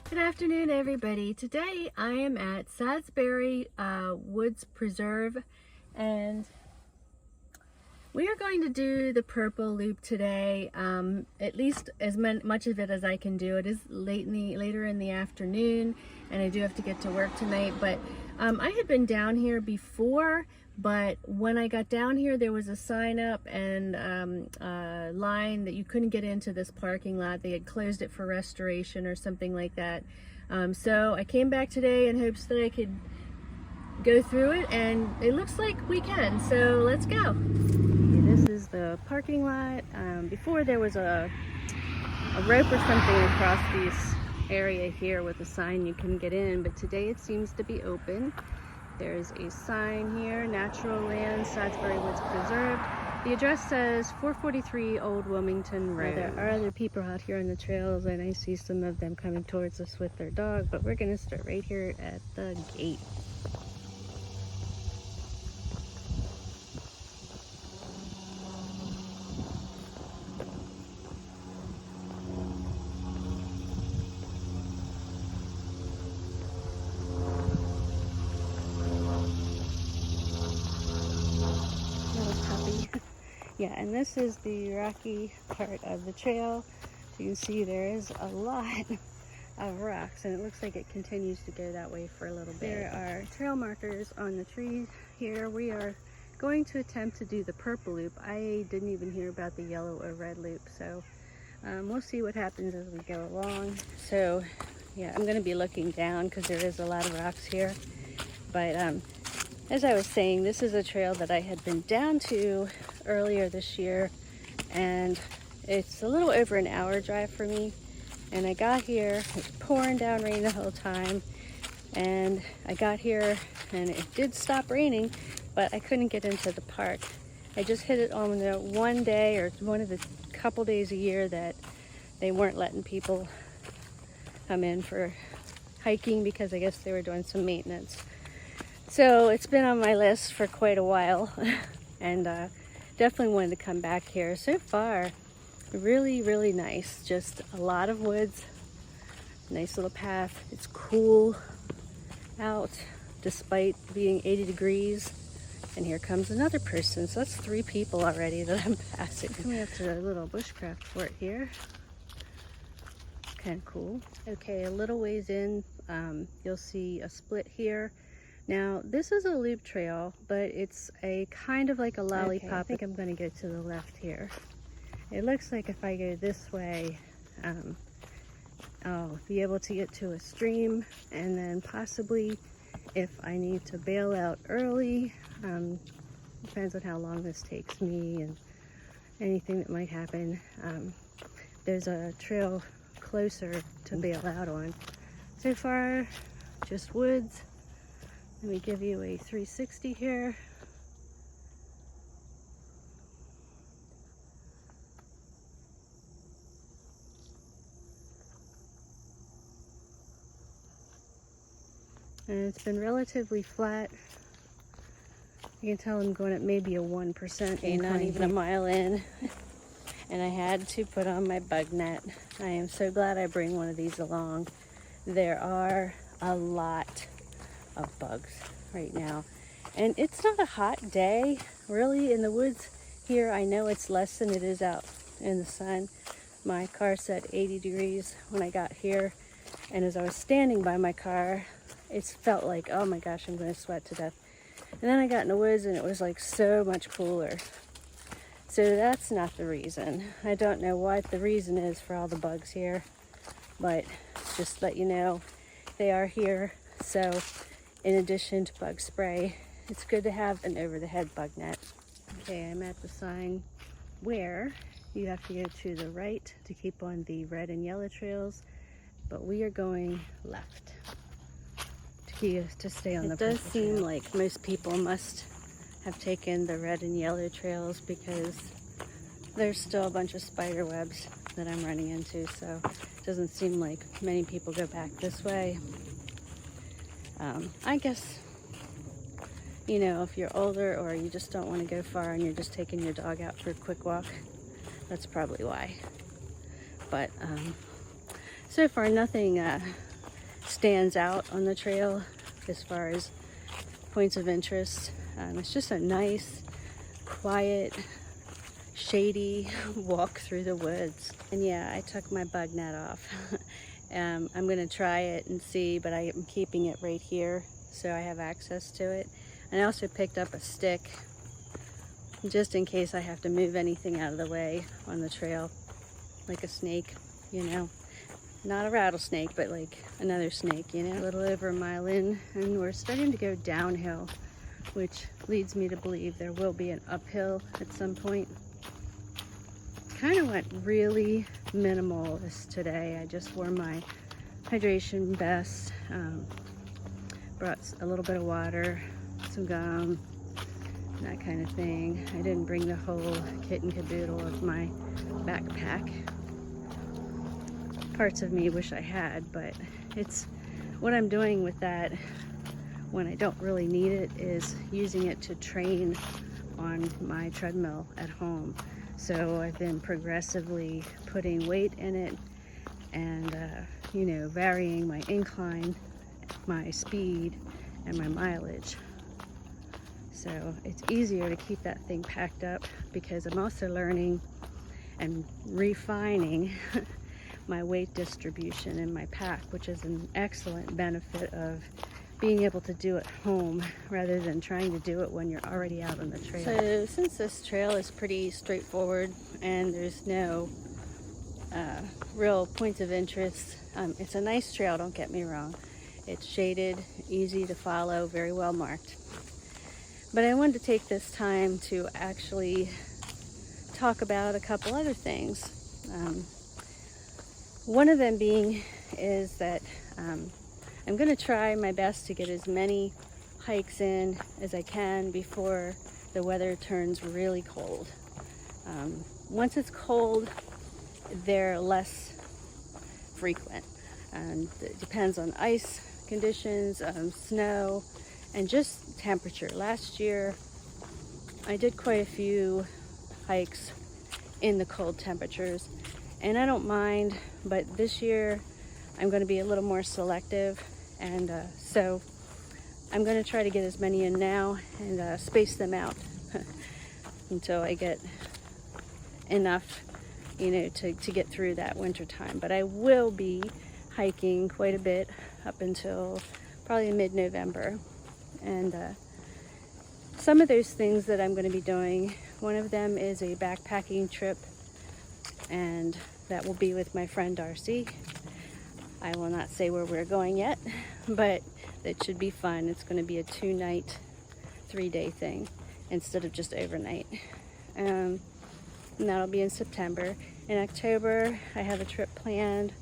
Good afternoon, everybody. Today I am at Sadsbury Woods Preserve, and we are going to do the purple loop today. At least as much of it as I can do. It is later in the afternoon, and I do have to get to work tonight. But I had been down here before, but when I got down here, there was a sign up and a line that you couldn't get into this parking lot. They had closed it for restoration or something like that. So I came back today in hopes that I could go through it, and it looks like we can. So let's go. This is the parking lot. Before there was a rope or something across this area here with a sign you can get in, but today it seems to be open. There's a sign here, Natural Land, Sadsbury Woods Preserved. The address says 443 Old Wilmington Road. Now, there are other people out here on the trails, and I see some of them coming towards us with their dog, but we're gonna start right here at the gate. Yeah, and this is the rocky part of the trail. So you can see there is a lot of rocks, and it looks like it continues to go that way for a little bit. There are trail markers on the trees here. We are going to attempt to do the purple loop. I didn't even hear about the yellow or red loop, so we'll see what happens as we go along. So yeah, I'm going to be looking down because there is a lot of rocks here. But as I was saying, this is a trail that I had been down to earlier this year, and it's a little over an hour drive for me. And I got here, it was pouring down rain the whole time, and I got here and it did stop raining, but I couldn't get into the park. I just hit it on the one day, or one of the couple days a year, that they weren't letting people come in for hiking because I guess they were doing some maintenance. So it's been on my list for quite a while, and definitely wanted to come back here. So far, really, really nice. Just a lot of woods, nice little path. It's cool out despite being 80 degrees. And here comes another person. So that's 3 people already that I'm passing. Coming up to the little bushcraft fort here. Kind of cool. Okay, a little ways in, you'll see a split here. Now, this is a loop trail, but it's a kind of like a lollipop. Okay, I think I'm going to go to the left here. It looks like if I go this way, I'll be able to get to a stream, and then possibly if I need to bail out early, depends on how long this takes me and anything that might happen, there's a trail closer to bail out on. So far, just woods. Let me give you a 360 here. And it's been relatively flat. You can tell I'm going at maybe a 1%. Okay, not even a mile in. And I had to put on my bug net. I am so glad I bring one of these along. There are a lot of bugs right now, and it's not a hot day really in the woods here. I know it's less than it is out in the sun. My car said 80 degrees when I got here, and as I was standing by my car, it felt like, oh my gosh, I'm going to sweat to death. And then I got in the woods and it was like so much cooler. So that's not the reason. I don't know what the reason is for all the bugs here, but just let you know they are here. So in addition to bug spray, it's good to have an over-the-head bug net. Okay, I'm at the sign where you have to go to the right to keep on the red and yellow trails, but we are going left to stay on the purple trail. It does seem like most people must have taken the red and yellow trails because there's still a bunch of spider webs that I'm running into, so it doesn't seem like many people go back this way. I guess, you know, if you're older or you just don't want to go far and you're just taking your dog out for a quick walk, that's probably why. But so far nothing stands out on the trail as far as points of interest. It's just a nice, quiet, shady walk through the woods. And yeah, I took my bug net off. I'm gonna try it and see, but I am keeping it right here so I have access to it. And I also picked up a stick just in case I have to move anything out of the way on the trail, like a snake, you know. Not a rattlesnake, but like another snake, you know. A little over a mile in, and we're starting to go downhill, which leads me to believe there will be an uphill at some point. Kind of went really minimalist today. I just wore my hydration vest, brought a little bit of water, some gum, that kind of thing. I didn't bring the whole kit and caboodle of my backpack. Parts of me wish I had, but it's what I'm doing with that when I don't really need it is using it to train on my treadmill at home. So I've been progressively putting weight in it and you know, varying my incline, my speed, and my mileage. So it's easier to keep that thing packed up because I'm also learning and refining my weight distribution in my pack, which is an excellent benefit of being able to do it home rather than trying to do it when you're already out on the trail. So since this trail is pretty straightforward and there's no real points of interest, it's a nice trail, don't get me wrong. It's shaded, easy to follow, very well marked. But I wanted to take this time to actually talk about a couple other things. One of them being is that I'm going to try my best to get as many hikes in as I can before the weather turns really cold. Once it's cold, they're less frequent. And it depends on ice conditions, snow, and just temperature. Last year, I did quite a few hikes in the cold temperatures, and I don't mind, but this year I'm going to be a little more selective, and so I'm going to try to get as many in now and space them out until I get enough, you know, to get through that winter time. But I will be hiking quite a bit up until probably mid-November, and some of those things that I'm going to be doing, one of them is a backpacking trip, and that will be with my friend Darcy. I will not say where we're going yet, but it should be fun. It's going to be a 2-night, 3-day thing instead of just overnight. And that'll be in September. In October, I have a trip planned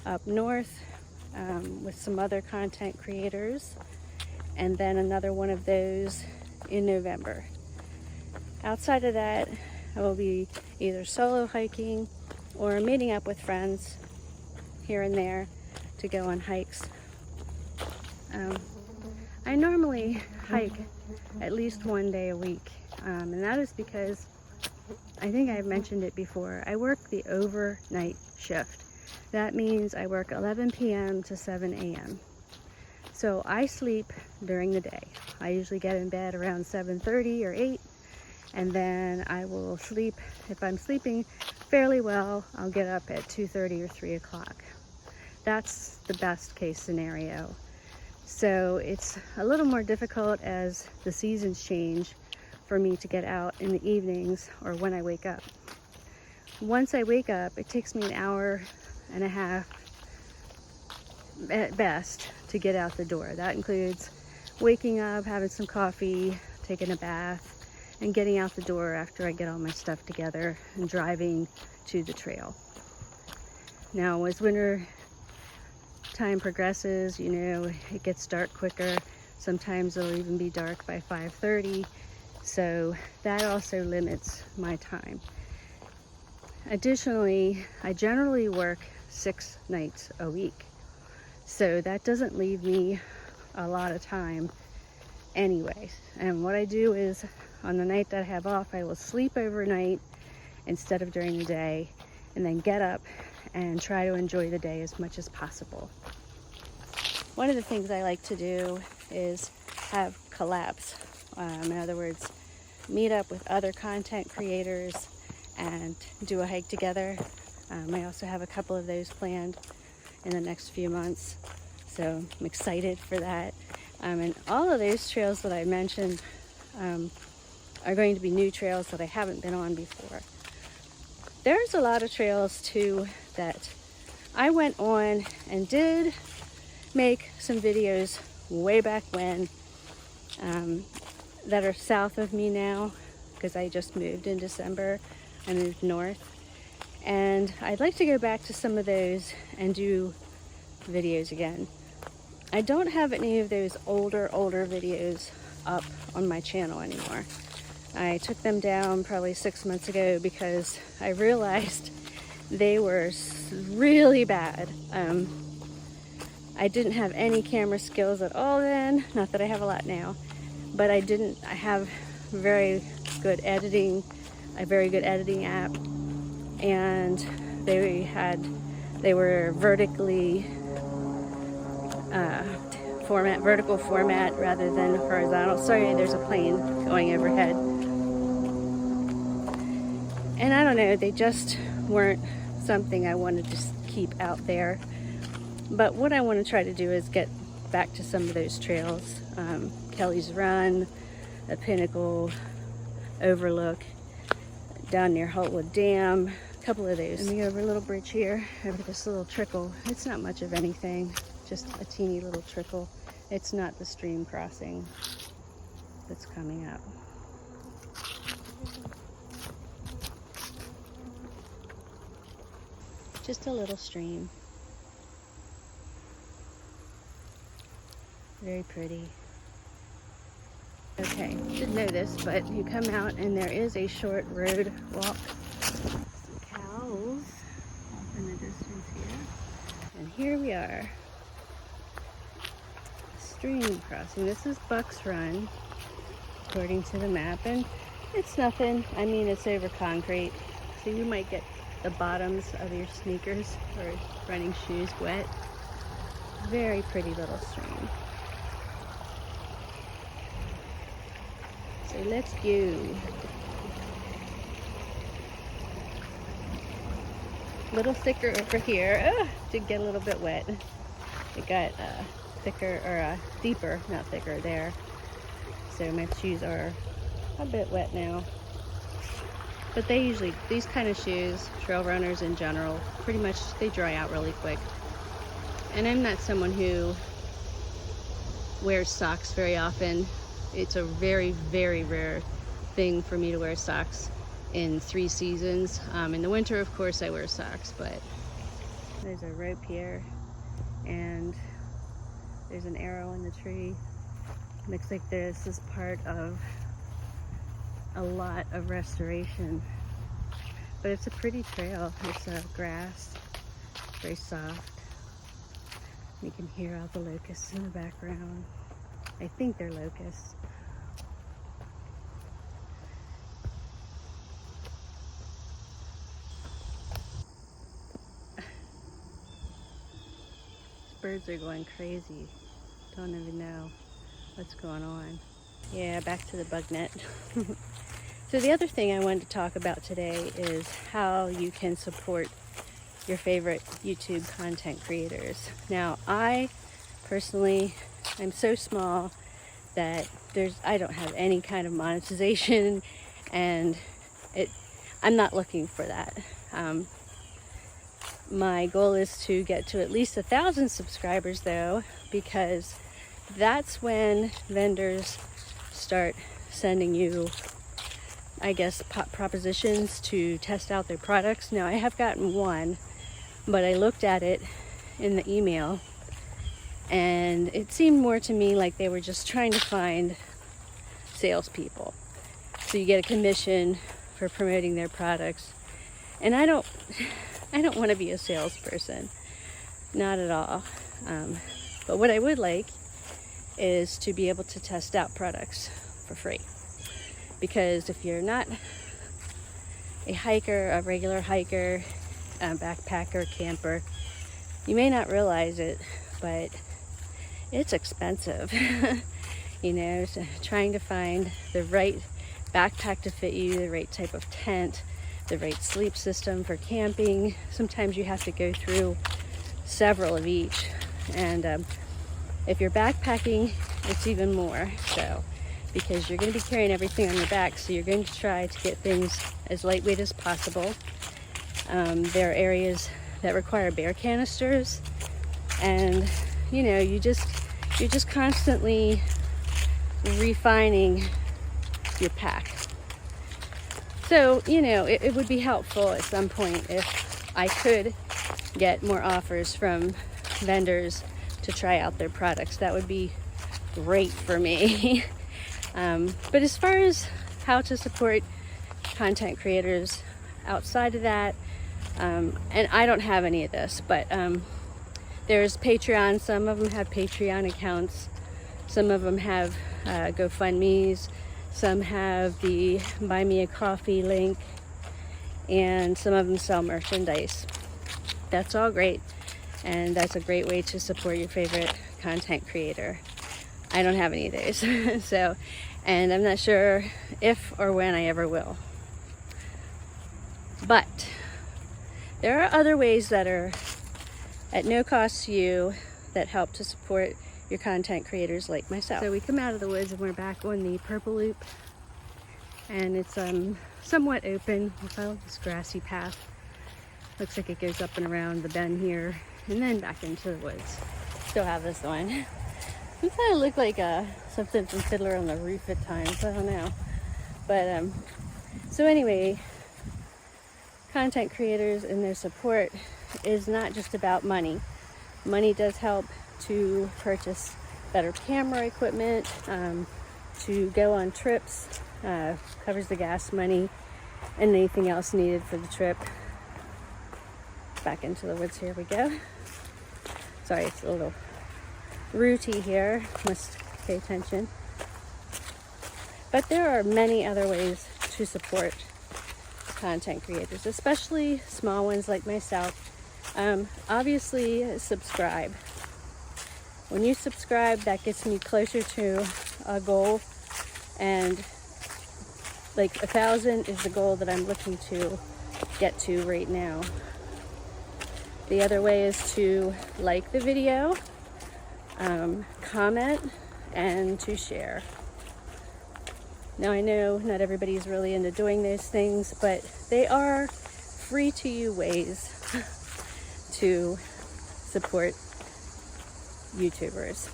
up north with some other content creators, and then another one of those in November. Outside of that, I will be either solo hiking or meeting up with friends here and there to go on hikes. I normally hike at least one day a week, and that is because I think I've mentioned it before. I work the overnight shift. That means I work 11 p.m. to 7 a.m. So I sleep during the day. I usually get in bed around 7:30 or 8, and then I will sleep. If I'm sleeping fairly well, I'll get up at 2:30 or 3 o'clock. That's the best case scenario. So it's a little more difficult as the seasons change for me to get out in the evenings or when I wake up. Once I wake up, it takes me an hour and a half at best to get out the door. That includes waking up, having some coffee, taking a bath, and getting out the door after I get all my stuff together and driving to the trail. Now, as winter time progresses, you know, it gets dark quicker. Sometimes it'll even be dark by 5:30. So that also limits my time. Additionally, I generally work 6 nights a week. So that doesn't leave me a lot of time anyway. And what I do is on the night that I have off, I will sleep overnight instead of during the day, and then get up and try to enjoy the day as much as possible. one of the things I like to do is have collabs. In other words, meet up with other content creators and do a hike together. I also have a couple of those planned in the next few months, so I'm excited for that. And all of those trails that I mentioned are going to be new trails that I haven't been on before. There's a lot of trails too that I went on and did make some videos way back when that are south of me now, because I just moved in December. I moved north, and I'd like to go back to some of those and do videos again. I don't have any of those older videos up on my channel anymore. I took them down probably 6 months ago because I realized they were really bad. I didn't have any camera skills at all then, not that I have a lot now, but I have a very good editing app, and they were vertical format rather than horizontal. Sorry, there's a plane going overhead. And I don't know, they just weren't something I wanted to keep out there. But what I want to try to do is get back to some of those trails. Kelly's Run, the Pinnacle, Overlook, down near Holtwood Dam, a couple of those. And we go over a little bridge here, over this little trickle. It's not much of anything, just a teeny little trickle. It's not the stream crossing that's coming up. Just a little stream. Very pretty. Okay, should know this, but you come out and there is a short road walk. Some cows off in the distance here. And here we are. Stream crossing. This is Buck's Run, according to the map, and it's nothing. I mean, it's over concrete, so you might get the bottoms of your sneakers or running shoes wet. Very pretty little stream. So let's go. A little thicker over here. Did get a little bit wet. It got thicker, or deeper, not thicker there. So my shoes are a bit wet now. But these kind of shoes, trail runners in general, pretty much they dry out really quick. And I'm not someone who wears socks very often. It's a very, very rare thing for me to wear socks in 3 seasons. In the winter, of course, I wear socks, but there's a rope here, and there's an arrow in the tree. Looks like this is part of a lot of restoration, but it's a pretty trail. It's grass, very soft. You can hear all the locusts in the background. I think they're locusts. Birds are going crazy. Don't even know what's going on. Yeah, back to the bug net. So the other thing I wanted to talk about today is how you can support your favorite YouTube content creators. Now, I personally, I'm so small that I don't have any kind of monetization, and I'm not looking for that. My goal is to get to at least 1,000 subscribers though, because that's when vendors start sending you, I guess, propositions to test out their products. Now, I have gotten one, but I looked at it in the email and it seemed more to me like they were just trying to find salespeople. So you get a commission for promoting their products. And I don't want to be a salesperson, not at all. But what I would like is to be able to test out products for free. Because if you're not a hiker, a regular hiker, a backpacker, camper, you may not realize it, but it's expensive. You know, so trying to find the right backpack to fit you, the right type of tent, the right sleep system for camping. Sometimes you have to go through several of each. And if you're backpacking, it's even more so, because you're going to be carrying everything on your back, so you're going to try to get things as lightweight as possible. There are areas that require bear canisters, and you know, you're just constantly refining your pack. So, you know, it would be helpful at some point if I could get more offers from vendors to try out their products. That would be great for me. But as far as how to support content creators outside of that, and I don't have any of this, but there's Patreon. Some of them have Patreon accounts. Some of them have GoFundMes. Some have the Buy Me a Coffee link. And some of them sell merchandise. That's all great. And that's a great way to support your favorite content creator. I don't have any of those. So, and I'm not sure if or when I ever will. But there are other ways that are at no cost to you that help to support your content creators like myself. So we come out of the woods and we're back on the purple loop, and it's somewhat open. We follow this grassy path. Looks like it goes up and around the bend here and then back into the woods. Still have this one. It kind of look like something from Fiddler on the Roof at times. I don't know. But so anyway, content creators and their support is not just about money. Money does help to purchase better camera equipment, to go on trips, covers the gas money and anything else needed for the trip. Back into the woods, here we go. Sorry, it's a little rooty here, must pay attention. But there are many other ways to support content creators, especially small ones like myself. Obviously, subscribe. When you subscribe, that gets me closer to a goal, and like 1,000 is the goal that I'm looking to get to right now. The other way is to like the video, comment, and to share. Now I know not everybody's really into doing those things, but they are free to you ways to support YouTubers.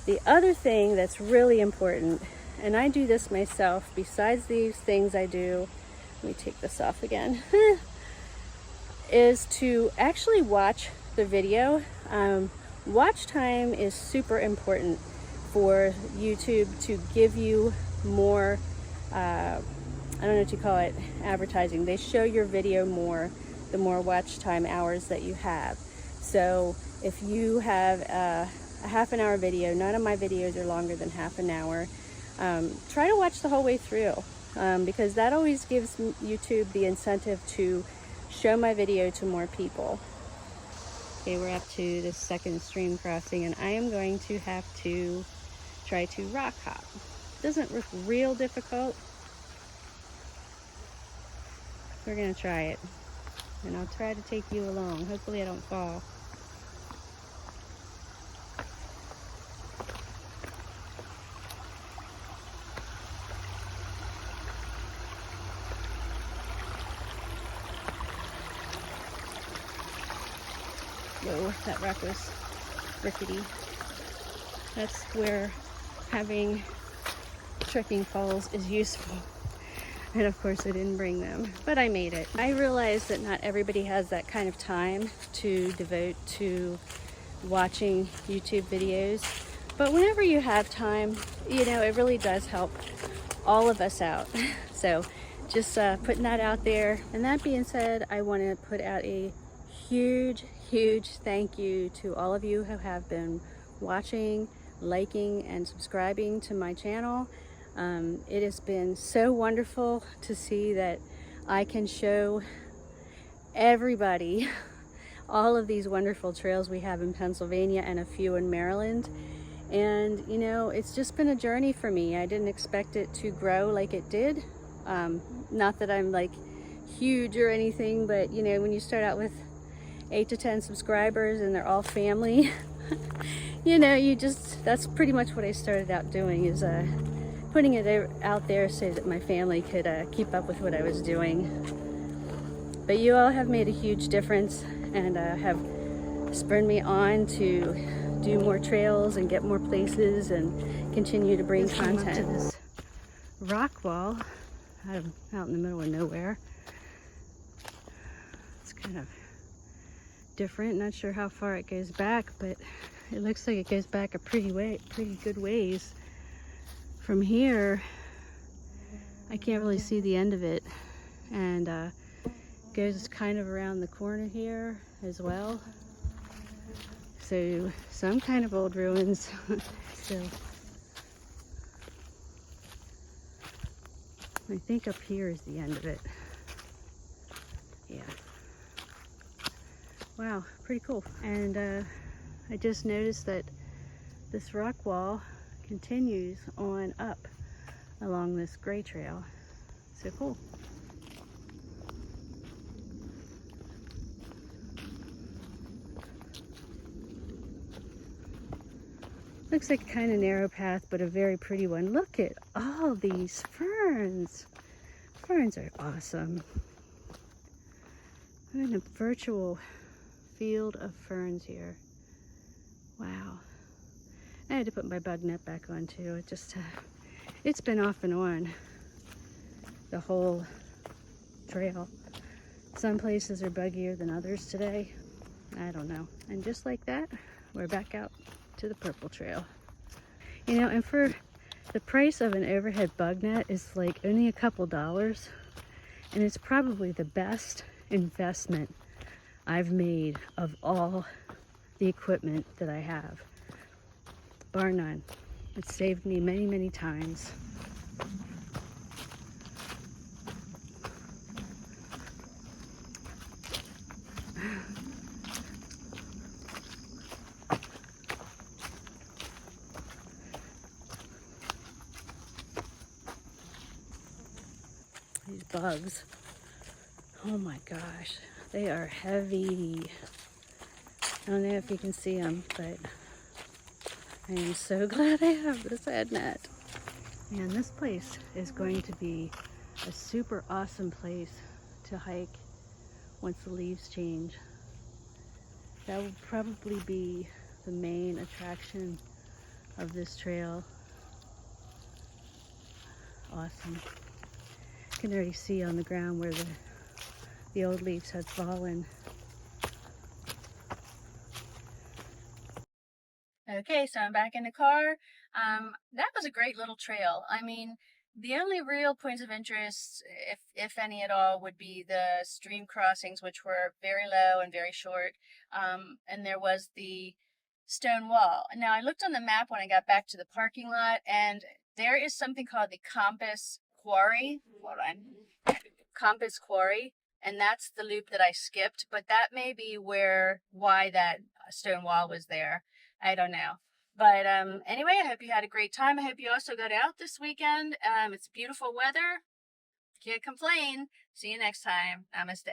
The other thing that's really important, and I do this myself, besides these things I do, let me take this off again, is to actually watch the video. Watch time is super important for YouTube to give you more, I don't know what you call it, advertising. They show your video more the more watch time hours that you have. So if you have a half an hour video, none of my videos are longer than half an hour, try to watch the whole way through, because that always gives YouTube the incentive to show my video to more people. Okay, we're up to the second stream crossing, and I am going to have to try to rock hop. Doesn't look real difficult. We're gonna try it, and I'll try to take you along. Hopefully I don't fall. Whoa, that rock was rickety. That's where having trekking poles is useful. And of course I didn't bring them, but I made it. I realize that not everybody has that kind of time to devote to watching YouTube videos, but whenever you have time, you know, it really does help all of us out. So just putting that out there. And that being said, I want to put out a huge thank you to all of you who have been watching, liking, and subscribing to my channel. It has been so wonderful to see that I can show everybody all of these wonderful trails we have in Pennsylvania and a few in Maryland. And you know, it's just been a journey for me. I didn't expect it to grow like it did. Not that I'm like huge or anything, but you know, when you start out with 8 to 10 subscribers and they're all family, you know, that's pretty much what I started out doing, is putting it out there so that my family could keep up with what I was doing. But you all have made a huge difference and have spurred me on to do more trails and get more places and continue to bring content. To this rock wall out in the middle of nowhere. It's kind of different. Not sure how far it goes back, but it looks like it goes back a pretty good ways. From here, I can't really see the end of it, and goes kind of around the corner here as well. So some kind of old ruins still. I think up here is the end of it. Yeah. Wow, pretty cool. And I just noticed that this rock wall continues on up along this gray trail. So cool. Looks like a kind of narrow path, but a very pretty one. Look at all these ferns. Ferns are awesome. I'm in a virtual field of ferns here. Wow. I had to put my bug net back on too. It's been off and on the whole trail. Some places are buggier than others today. I don't know. And just like that, we're back out to the purple trail. You know, and for the price of an overhead bug net is like only a couple dollars, and it's probably the best investment I've made of all the equipment that I have, bar none. It saved me many times. These bugs, oh my gosh, they are heavy. I don't know if you can see them, but I am so glad I have this head net. Man, this place is going to be a super awesome place to hike once the leaves change. That will probably be the main attraction of this trail. Awesome. You can already see on the ground where the old leaves had fallen. Okay, so I'm back in the car. That was a great little trail. I mean, the only real points of interest, if any at all, would be the stream crossings, which were very low and very short. And there was the stone wall. Now, I looked on the map when I got back to the parking lot, and there is something called the Compass Quarry. Hold on. Compass Quarry. And that's the loop that I skipped, but that may be why that stone wall was there. I don't know. But anyway, I hope you had a great time. I hope you also got out this weekend. It's beautiful weather. Can't complain. See you next time. Namaste.